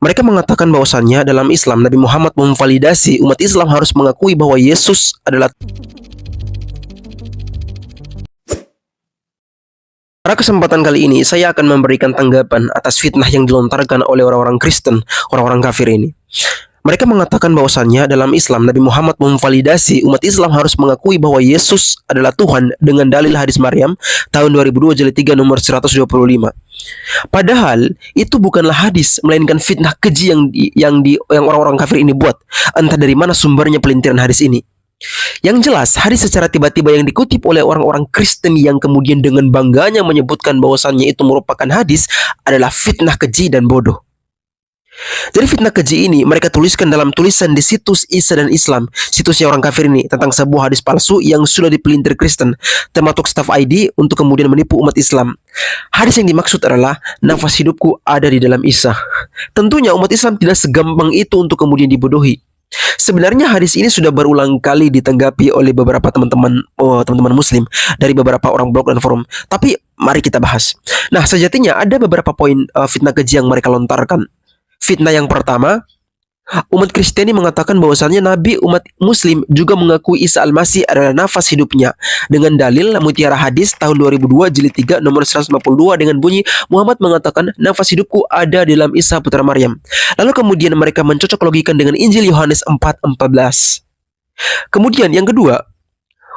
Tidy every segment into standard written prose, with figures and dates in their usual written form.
Mereka mengatakan bahwasannya dalam Islam Nabi Muhammad memvalidasi umat Islam harus mengakui bahwa Yesus adalah. Pada kesempatan kali ini saya akan memberikan tanggapan atas fitnah yang dilontarkan oleh orang-orang Kristen, orang-orang kafir ini. Mereka mengatakan bahwasannya dalam Islam Nabi Muhammad memvalidasi umat Islam harus mengakui bahwa Yesus adalah Tuhan dengan dalil hadis Maryam tahun 2002 jilid 3 nomor 125. Padahal itu bukanlah hadis melainkan fitnah keji yang orang-orang kafir ini buat. Entah dari mana sumbernya pelintiran hadis ini. Yang jelas, hadis secara tiba-tiba yang dikutip oleh orang-orang Kristen yang kemudian dengan bangganya menyebutkan bahwasannya itu merupakan hadis adalah fitnah keji dan bodoh. Jadi fitnah keji ini mereka tuliskan dalam tulisan di situs Isa dan Islam, situsnya orang kafir ini, tentang sebuah hadis palsu yang sudah dipelintir Kristen, termasuk Staff ID untuk kemudian menipu umat Islam. Hadis yang dimaksud adalah nafas hidupku ada di dalam Isa. Tentunya umat Islam tidak segampang itu untuk kemudian dibodohi. Sebenarnya hadis ini sudah berulang kali ditanggapi oleh beberapa teman-teman muslim dari beberapa orang blog dan forum. Tapi mari kita bahas. Nah, sejatinya ada beberapa poin fitnah keji yang mereka lontarkan. Fitnah yang pertama, umat Kristiani mengatakan bahwasannya Nabi umat Muslim juga mengakui Isa Al-Masih adalah nafas hidupnya dengan dalil mutiara hadis tahun 2002 jilid 3 nomor 152 dengan bunyi Muhammad mengatakan nafas hidupku ada di dalam Isa putra Maryam. Lalu kemudian mereka mencocok logikan dengan Injil Yohanes 4:14. Kemudian yang kedua,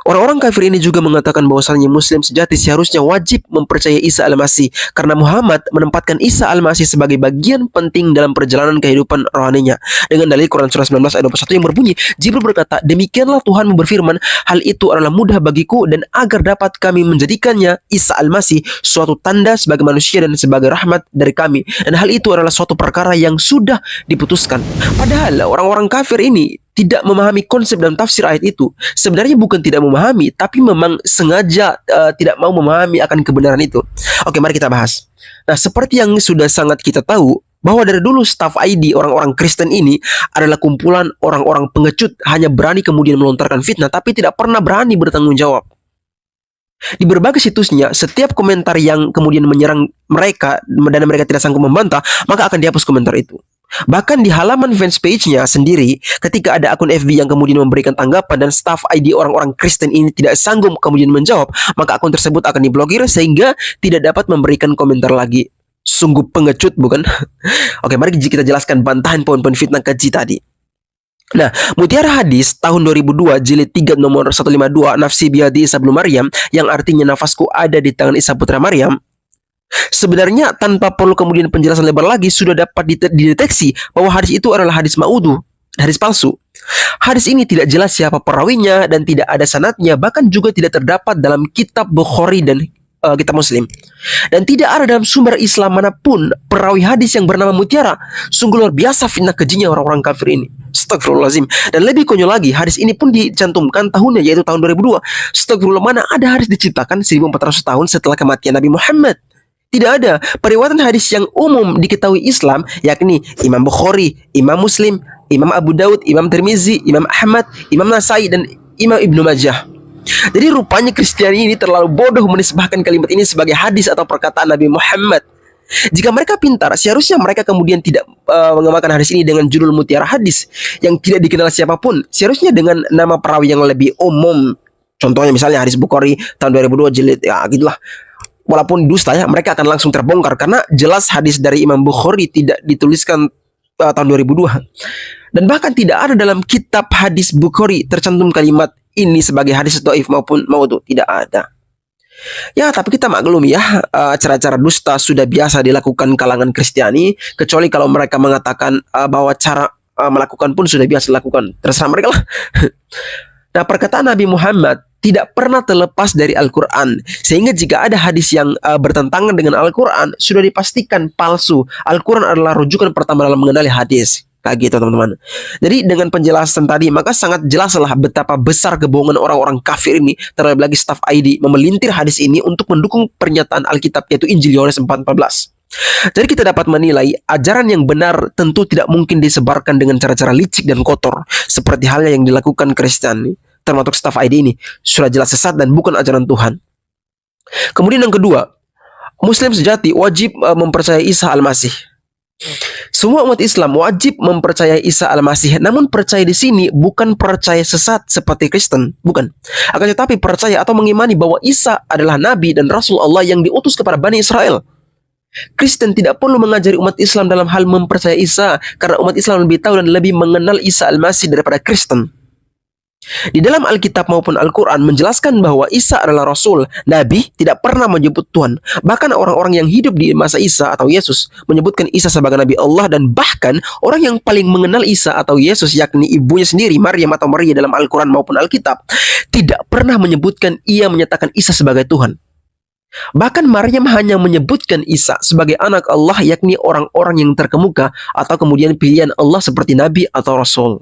orang-orang kafir ini juga mengatakan bahwasannya Muslim sejati seharusnya wajib mempercayai Isa Al-Masih karena Muhammad menempatkan Isa Al-Masih sebagai bagian penting dalam perjalanan kehidupan rohaninya. Dengan dalil Quran surah 19 ayat 21 yang berbunyi, Jibril berkata, demikianlah Tuhan berfirman, hal itu adalah mudah bagiku dan agar dapat kami menjadikannya Isa Al-Masih suatu tanda sebagai manusia dan sebagai rahmat dari kami. Dan hal itu adalah suatu perkara yang sudah diputuskan. Padahal orang-orang kafir ini tidak memahami konsep dan tafsir ayat itu. Sebenarnya bukan tidak memahami, tapi memang sengaja tidak mau memahami akan kebenaran itu. Oke, mari kita bahas. Nah, seperti yang sudah sangat kita tahu, bahwa dari dulu Staff ID orang-orang Kristen ini adalah kumpulan orang-orang pengecut, hanya berani kemudian melontarkan fitnah, tapi tidak pernah berani bertanggung jawab. Di berbagai situsnya, setiap komentar yang kemudian menyerang mereka dan mereka tidak sanggup membantah, maka akan dihapus komentar itu. Bahkan di halaman fans page-nya sendiri, ketika ada akun FB yang kemudian memberikan tanggapan dan Staff ID orang-orang Kristen ini tidak sanggup kemudian menjawab, maka akun tersebut akan diblokir sehingga tidak dapat memberikan komentar lagi. Sungguh pengecut, bukan? Oke, mari kita jelaskan bantahan poin-poin fitnah keji tadi. Nah, mutiara hadis tahun 2002 jilid 3 nomor 152 nafsi biadi Isa bin Maryam yang artinya nafasku ada di tangan Isa putra Maryam. Sebenarnya tanpa perlu kemudian penjelasan lebar lagi sudah dapat dideteksi bahwa hadis itu adalah hadis ma'udhu, hadis palsu. Hadis ini tidak jelas siapa perawinya dan tidak ada sanadnya, bahkan juga tidak terdapat dalam kitab Bukhari dan kitab Muslim. Dan tidak ada dalam sumber Islam manapun perawi hadis yang bernama Mutiara. Sungguh luar biasa fitnah kejinya orang-orang kafir ini. Astagfirullahaladzim. Dan lebih konyol lagi, hadis ini pun dicantumkan tahunnya, yaitu tahun 2002. Astagfirullah, mana ada hadis diciptakan 1400 tahun setelah kematian Nabi Muhammad? Tidak ada. Periwayatan hadis yang umum diketahui Islam, yakni Imam Bukhari, Imam Muslim, Imam Abu Daud, Imam Tirmizi, Imam Ahmad, Imam Nasai, dan Imam Ibnu Majah. Jadi rupanya Kristiani ini terlalu bodoh menisbahkan kalimat ini sebagai hadis atau perkataan Nabi Muhammad. Jika mereka pintar, seharusnya mereka kemudian tidak mengamalkan hadis ini dengan judul mutiara hadis yang tidak dikenal siapapun. Seharusnya dengan nama perawi yang lebih umum. Contohnya misalnya hadis Bukhari tahun 2002 jilid, ya gitulah. Walaupun dusta ya, mereka akan langsung terbongkar karena jelas hadis dari Imam Bukhari tidak dituliskan tahun 2002. Dan bahkan tidak ada dalam kitab hadis Bukhari tercantum kalimat ini sebagai hadis dhaif maupun maudhu, tidak ada. Ya, tapi kita maklumi ya, cara-cara dusta sudah biasa dilakukan kalangan Kristiani, kecuali kalau mereka mengatakan bahwa cara melakukan pun sudah biasa dilakukan. Terserah mereka lah. Nah, perkataan Nabi Muhammad tidak pernah terlepas dari Al-Quran. Sehingga jika ada hadis yang bertentangan dengan Al-Quran, sudah dipastikan palsu. Al-Quran adalah rujukan pertama dalam mengenali hadis. Kayak gitu teman-teman. Jadi dengan penjelasan tadi, maka sangat jelaslah betapa besar kebohongan orang-orang kafir ini, terlebih lagi Staff ID, memelintir hadis ini untuk mendukung pernyataan Alkitab, yaitu Injil Yohanes 4:14. Jadi kita dapat menilai ajaran yang benar tentu tidak mungkin disebarkan dengan cara-cara licik dan kotor seperti halnya yang dilakukan Kristen, termasuk Staff ID ini sudah jelas sesat dan bukan ajaran Tuhan. Kemudian yang kedua, Muslim sejati wajib mempercayai Isa Al-Masih. Semua umat Islam wajib mempercayai Isa Al-Masih, namun percaya di sini bukan percaya sesat seperti Kristen, bukan. Akan tetapi percaya atau mengimani bahwa Isa adalah Nabi dan Rasul Allah yang diutus kepada Bani Israel. Kristen tidak perlu mengajari umat Islam dalam hal mempercayai Isa, karena umat Islam lebih tahu dan lebih mengenal Isa Al-Masih daripada Kristen. Di dalam Alkitab maupun Al-Quran menjelaskan bahwa Isa adalah Rasul. Nabi tidak pernah menyebut Tuhan. Bahkan orang-orang yang hidup di masa Isa atau Yesus menyebutkan Isa sebagai Nabi Allah, dan bahkan orang yang paling mengenal Isa atau Yesus, yakni ibunya sendiri, Maryam atau Maria, dalam Al-Quran maupun Alkitab, tidak pernah menyebutkan ia menyatakan Isa sebagai Tuhan. Bahkan Maryam hanya menyebutkan Isa sebagai anak Allah, yakni orang-orang yang terkemuka atau kemudian pilihan Allah seperti Nabi atau Rasul.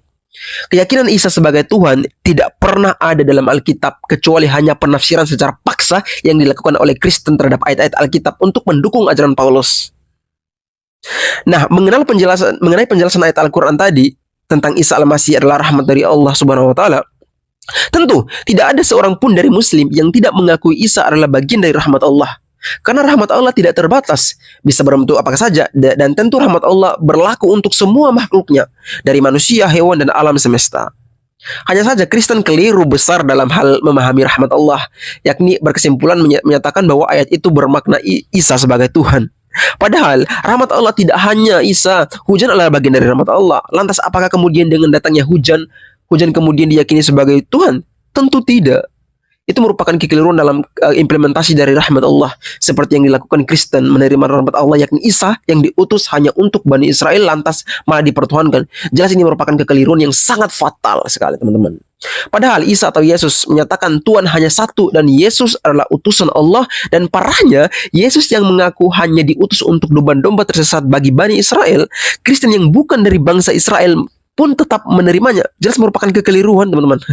Keyakinan Isa sebagai Tuhan tidak pernah ada dalam Alkitab, kecuali hanya penafsiran secara paksa yang dilakukan oleh Kristen terhadap ayat-ayat Alkitab untuk mendukung ajaran Paulus. Nah, mengenai penjelasan ayat Al-Quran tadi tentang Isa Al-Masih adalah rahmat dari Allah Subhanahu wa Ta'ala, tentu tidak ada seorang pun dari Muslim yang tidak mengakui Isa adalah bagian dari rahmat Allah. Karena rahmat Allah tidak terbatas, bisa berbentuk apa saja, dan tentu rahmat Allah berlaku untuk semua makhluknya, dari manusia, hewan, dan alam semesta. Hanya saja Kristen keliru besar dalam hal memahami rahmat Allah, yakni berkesimpulan menyatakan bahwa ayat itu bermakna Isa sebagai Tuhan. Padahal rahmat Allah tidak hanya Isa, hujan adalah bagian dari rahmat Allah. Lantas apakah kemudian dengan datangnya hujan kemudian diyakini sebagai Tuhan? Tentu tidak. Itu merupakan kekeliruan dalam implementasi dari rahmat Allah, seperti yang dilakukan Kristen menerima rahmat Allah, yakni Isa yang diutus hanya untuk Bani Israel lantas malah dipertuhankan. Jelas ini merupakan kekeliruan yang sangat fatal sekali, teman-teman. Padahal Isa atau Yesus menyatakan Tuhan hanya satu dan Yesus adalah utusan Allah, dan parahnya Yesus yang mengaku hanya diutus untuk domba-domba tersesat bagi Bani Israel, Kristen yang bukan dari bangsa Israel pun tetap menerimanya. Jelas merupakan kekeliruan, teman-teman.